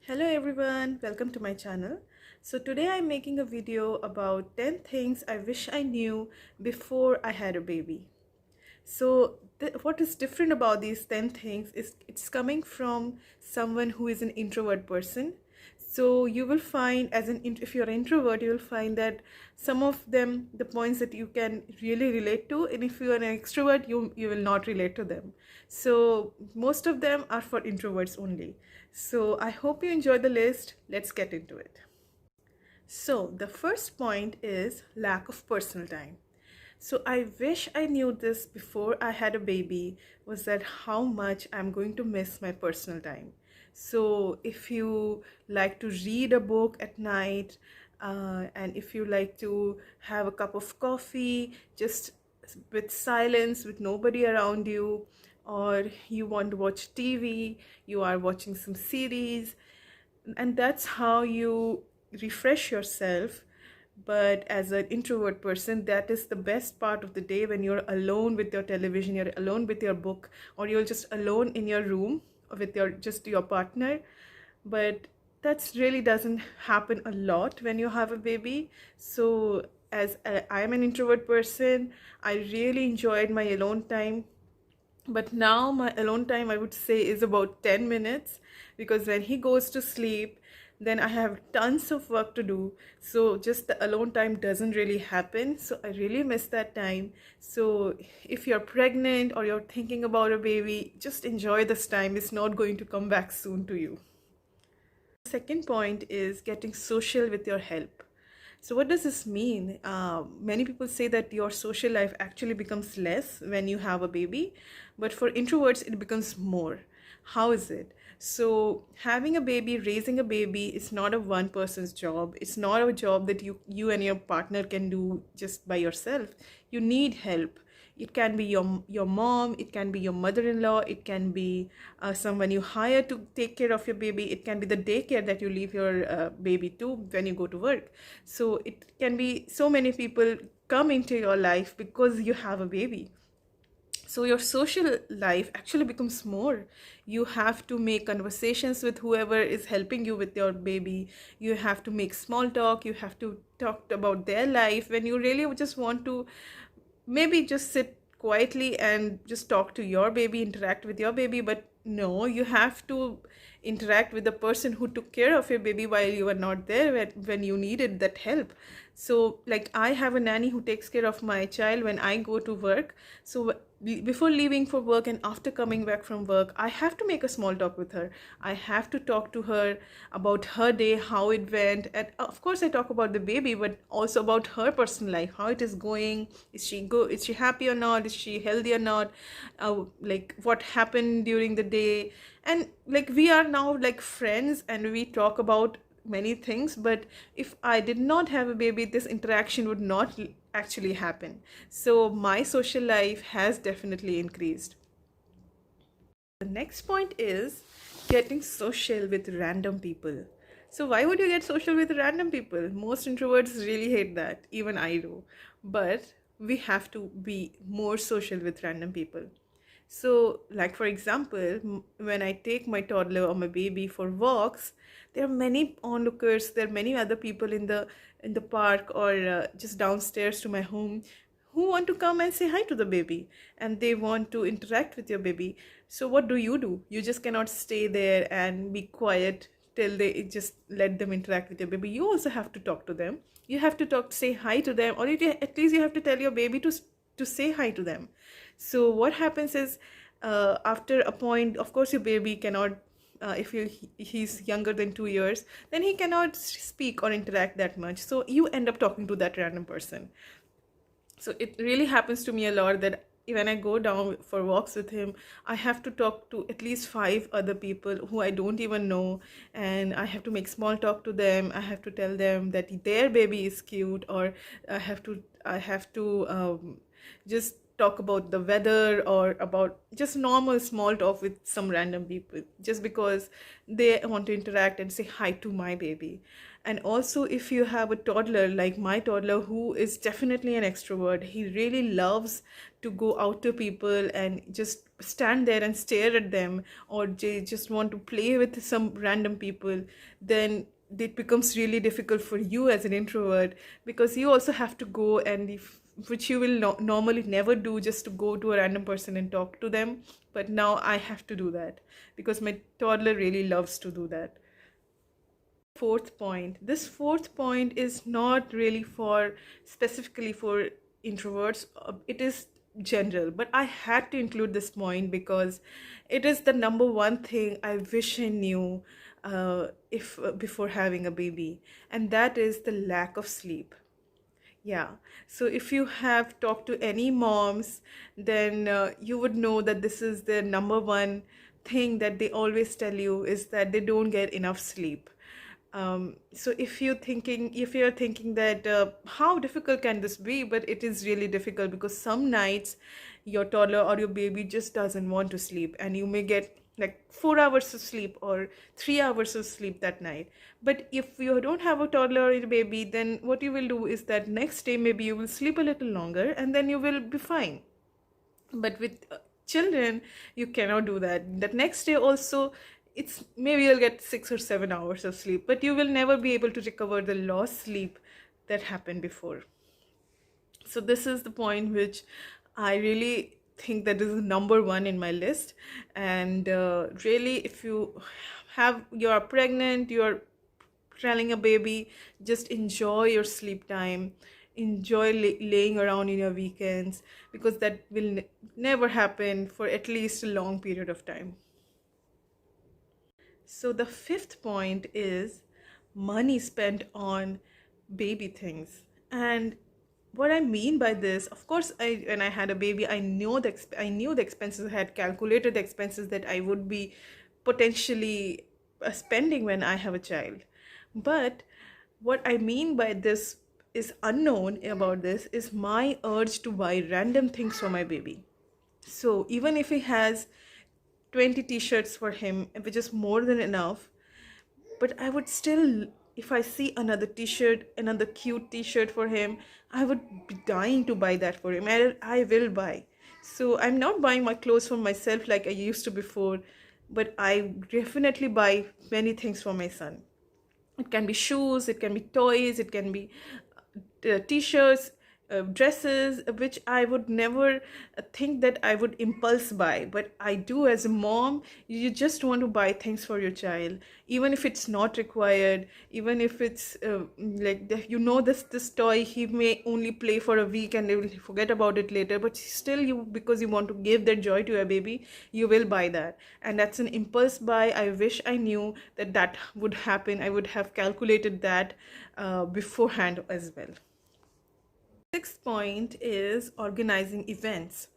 Hello everyone, welcome to my channel. So today I'm making a video about 10 things I wish I knew before I had a baby. So what is different about these 10 things is it's coming from someone who is an introvert person. So you will find if you're an introvert, you will find that some of them, the points that you can really relate to, and if you are an extrovert, you will not relate to them. So most of them are for introverts only. So I hope you enjoy the list. Let's get into it. So the first point is lack of personal time. So I wish I knew this before I had a baby, was that how much I'm going to miss my personal time. So if you like to read a book at night, and if you like to have a cup of coffee just with silence, with nobody around you, or you want to watch TV, you are watching some series, and that's how you refresh yourself. But as an introvert person, that is the best part of the day, when you're alone with your television, you're alone with your book, or you're just alone in your room with your partner. But that's really doesn't happen a lot when you have a baby. So I'm an introvert person, I really enjoyed my alone time. But now my alone time, I would say, is about 10 minutes, because when he goes to sleep, then I have tons of work to do. So just the alone time doesn't really happen. So I really miss that time. So if you're pregnant or you're thinking about a baby, just enjoy this time. It's not going to come back soon to you. Second point is getting social with your help. So what does this mean? Many people say that your social life actually becomes less when you have a baby, but for introverts it becomes more. How is it? So having a baby, raising a baby, is not a one person's job. It's not a job that you and your partner can do just by yourself. You need help. It can be your mom, it can be your mother-in-law, it can be someone you hire to take care of your baby, it can be the daycare that you leave your baby to when you go to work. So it can be so many people come into your life because you have a baby. So your social life actually becomes more. You have to make conversations with whoever is helping you with your baby. You have to make small talk, you have to talk about their life when you really just want to maybe just sit quietly and just talk to your baby, interact with your baby. But no, you have to interact with the person who took care of your baby while you were not there, when you needed that help. So like, I have a nanny who takes care of my child when I go to work. So before leaving for work and after coming back from work, I have to make a small talk with her. I have to talk to her about her day, how it went, and of course I talk about the baby, but also about her personal life, how it is going. Is she happy or not? Is she healthy or not? Like, what happened during the day? And like, we are now like friends and we talk about many things. But if I did not have a baby, this interaction would not actually happen. So my social life has definitely increased. The next point is getting social with random people. So why would you get social with random people? Most introverts really hate that, even I do. But we have to be more social with random people. So like, for example, when I take my toddler or my baby for walks, there are many onlookers, there are many other people in the park, or just downstairs to my home, who want to come and say hi to the baby, and they want to interact with your baby. So what do? You just cannot stay there and be quiet till they just let them interact with your baby. You also have to talk to them. You have to talk, say hi to them, or at least you have to tell your baby to say hi to them. So what happens is, after a point, of course your baby cannot, if he's younger than 2 years, then he cannot speak or interact that much. So you end up talking to that random person. So it really happens to me a lot that when I go down for walks with him, I have to talk to at least 5 other people who I don't even know, and I have to make small talk to them. I have to tell them that their baby is cute, or I have to just talk about the weather, or about just normal small talk with some random people, just because they want to interact and say hi to my baby. And also, if you have a toddler like my toddler, who is definitely an extrovert, he really loves to go out to people and just stand there and stare at them, or they just want to play with some random people, then it becomes really difficult for you as an introvert, because you also have to go and which you will normally never do, just to go to a random person and talk to them. But now I have to do that because my toddler really loves to do that. Fourth point, this fourth point is not really for specifically for introverts. It is general, but I had to include this point because it is the number one thing I wish I knew if before having a baby, and that is the lack of sleep. Yeah. So if you have talked to any moms, then you would know that this is the number one thing that they always tell you, is that they don't get enough sleep. So if you're thinking that how difficult can this be, but it is really difficult, because some nights your toddler or your baby just doesn't want to sleep, and you may get like 4 hours of sleep or 3 hours of sleep that night. But if you don't have a toddler or a baby, then what you will do is that next day maybe you will sleep a little longer and then you will be fine. But with children, you cannot do that. That next day also, it's maybe you'll get 6 or 7 hours of sleep, but you will never be able to recover the lost sleep that happened before. So this is the point which I really think that is number one in my list. And really, if you're pregnant, you're trailing a baby, just enjoy your sleep time, enjoy laying around in your weekends, because that will never happen for at least a long period of time. So the fifth point is money spent on baby things. And what I mean by this, of course, when I had a baby, I knew the expenses. I had calculated the expenses that I would be potentially spending when I have a child. But what I mean by this is unknown about this is my urge to buy random things for my baby. So even if he has 20 t-shirts for him, which is more than enough, but I would still, if I see another t-shirt, another cute t-shirt for him, I would be dying to buy that for him, and I will buy. So I'm not buying my clothes for myself like I used to before, but I definitely buy many things for my son. It can be shoes, it can be toys, it can be t-shirts, dresses, which I would never think that I would impulse buy, but I do. As a mom, you just want to buy things for your child, even if it's not required, even if it's this toy he may only play for a week and they will forget about it later, but still, because you want to give that joy to your baby, you will buy that. And that's an impulse buy. I wish I knew that would happen. I would have calculated that beforehand as well. Sixth point is organizing events.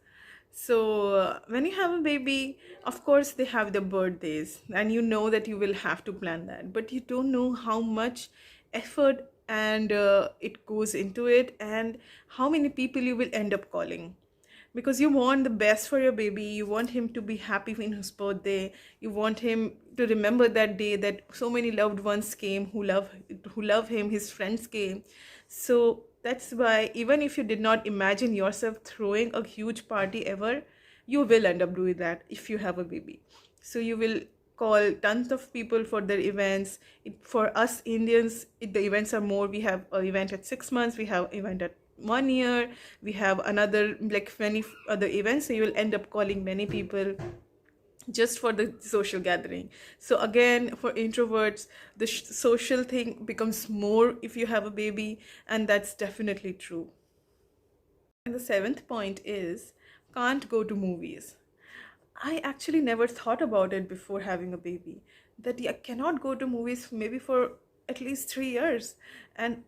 So when you have a baby, of course they have their birthdays, and you know that you will have to plan that, but you don't know how much effort and it goes into it, and how many people you will end up calling, because you want the best for your baby. You want him to be happy in his birthday. You want him to remember that day that so many loved ones came who love him, his friends came. So that's why, even if you did not imagine yourself throwing a huge party ever, you will end up doing that if you have a baby. So you will call tons of people for their events. For us Indians, the events are more. We have an event at 6 months, we have event at 1 year, we have another like many other events. So you will end up calling many people just for the social gathering. So again, for introverts, the social thing becomes more if you have a baby, and that's definitely true. And the seventh point is can't go to movies. I actually never thought about it before having a baby, that I cannot go to movies maybe for at least 3 years. And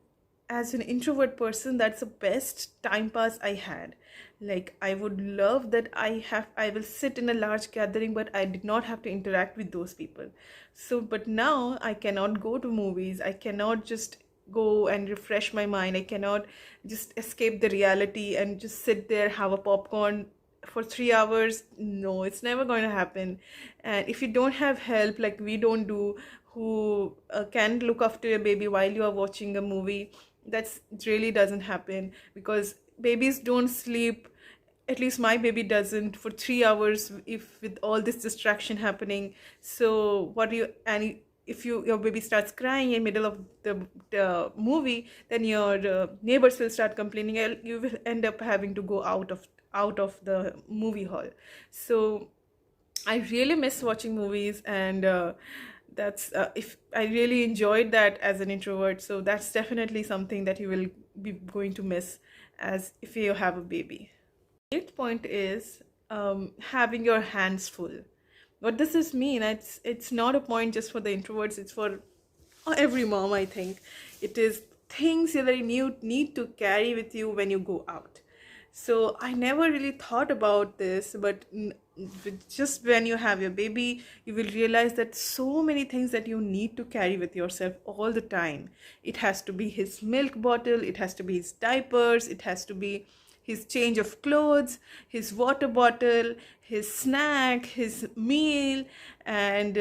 as an introvert person, that's the best time pass I had. Like, I would love that I will sit in a large gathering, but I did not have to interact with those people. So, but now I cannot go to movies. I cannot just go and refresh my mind. I cannot just escape the reality and just sit there, have a popcorn for 3 hours, no, it's never going to happen. And if you don't have help like we don't do, who can look after your baby while you are watching a movie, that's really doesn't happen, because babies don't sleep, at least my baby doesn't, for 3 hours if with all this distraction happening. So what do you, and if your baby starts crying in middle of the movie, then your neighbors will start complaining, and you will end up having to go out of the movie hall. So I really miss watching movies, and that's if I really enjoyed that as an introvert. So that's definitely something that you will be going to miss as if you have a baby. Eighth point is having your hands full. What does this mean? It's not a point just for the introverts. It's for every mom, I think. It is things that you need to carry with you when you go out. So I never really thought about this, but just when you have your baby, you will realize that so many things that you need to carry with yourself all the time. It has to be his milk bottle, it has to be his diapers, it has to be his change of clothes, his water bottle, his snack, his meal, and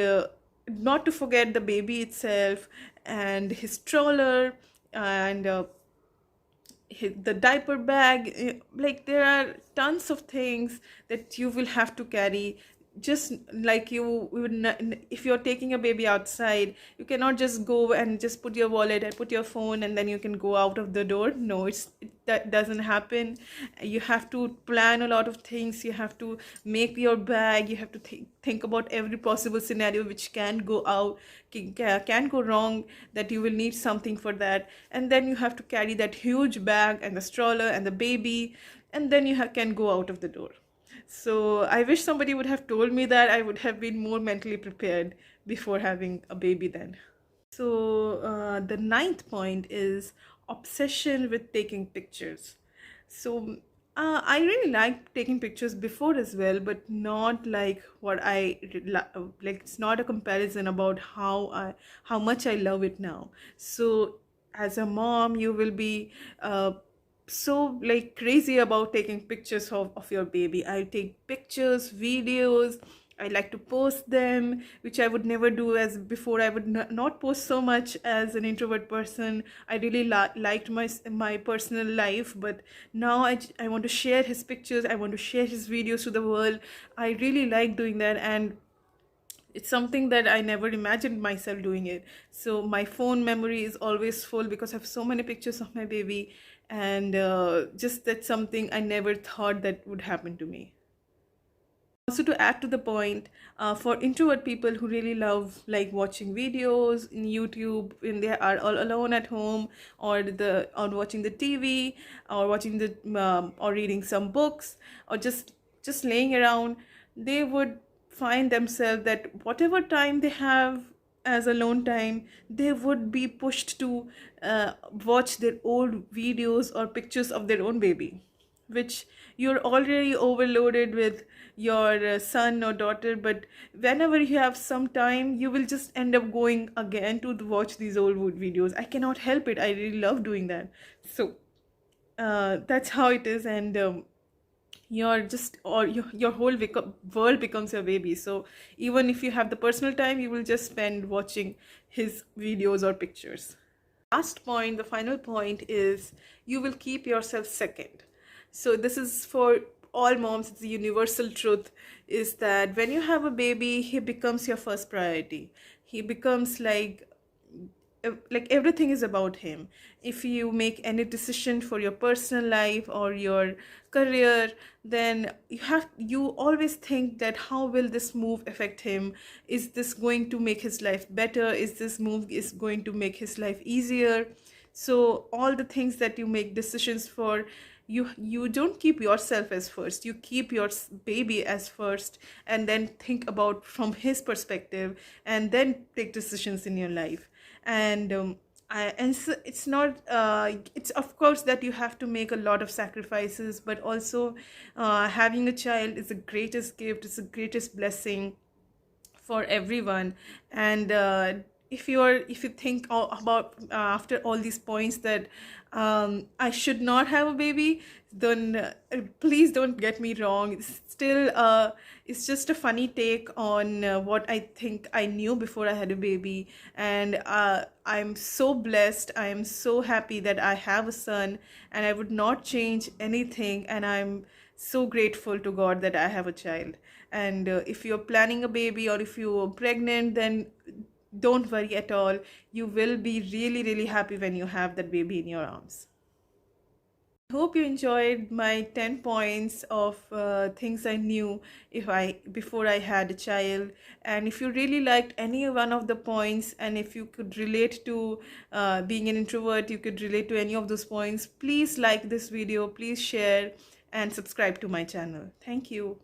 not to forget the baby itself, and his stroller, and the diaper bag. Like there are tons of things that you will have to carry. Just like you would not, if you're taking a baby outside, you cannot just go and just put your wallet and put your phone and then you can go out of the door. No, that doesn't happen. You have to plan a lot of things. You have to make your bag. You have to think about every possible scenario which can go out, can go wrong, that you will need something for that. And then you have to carry that huge bag and the stroller and the baby, and then you can go out of the door. So I wish somebody would have told me that. I would have been more mentally prepared before having a baby then. So the ninth point is obsession with taking pictures. So I really liked taking pictures before as well, but not like what like. It's not a comparison about how much I love it now. So as a mom, you will be so like crazy about taking pictures of your baby. I take pictures, videos. I like to post them, which I would never do as before. I would not post so much as an introvert person. I really liked my personal life, but now I want to share his pictures. I want to share his videos to the world. I really like doing that, and it's something that I never imagined myself doing it. So my phone memory is always full because I have so many pictures of my baby, and just that's something I never thought that would happen to me. Also, to add to the point, for introvert people who really love like watching videos in YouTube when they are all alone at home, or watching the TV, or watching the or reading some books, or just laying around, they would find themselves that whatever time they have as alone time, they would be pushed to watch their old videos or pictures of their own baby, which you're already overloaded with your son or daughter. But whenever you have some time, you will just end up going again to watch these old videos. I cannot help it. I really love doing that. So that's how it is. And you're just, or your whole world becomes your baby. So even if you have the personal time, you will just spend watching his videos or pictures. Last point, the final point, is you will keep yourself second. So this is for all moms. It's the universal truth, is that when you have a baby, he becomes your first priority. He becomes like everything is about him. If you make any decision for your personal life or your career, then you always think that how will this move affect him? Is this going to make his life better? Is this move is going to make his life easier? So all the things that you make decisions for, you don't keep yourself as first. You keep your baby as first, and then think about from his perspective, and then take decisions in your life. And and so it's not it's of course that you have to make a lot of sacrifices, but also having a child is the greatest gift. It's the greatest blessing for everyone. And if you think about after all these points that I should not have a baby, then please don't get me wrong. It's still it's just a funny take on what I think I knew before I had a baby. And I'm so blessed, I am so happy that I have a son, and I would not change anything. And I'm so grateful to God that I have a child. And if you're planning a baby, or if you're pregnant, then don't worry at all. You will be really, really happy when you have that baby in your arms. Hope you enjoyed my 10 points of things I knew if I before I had a child. And if you really liked any one of the points, and if you could relate to being an introvert, you could relate to any of those points, please like this video, please share, and subscribe to my channel. Thank you.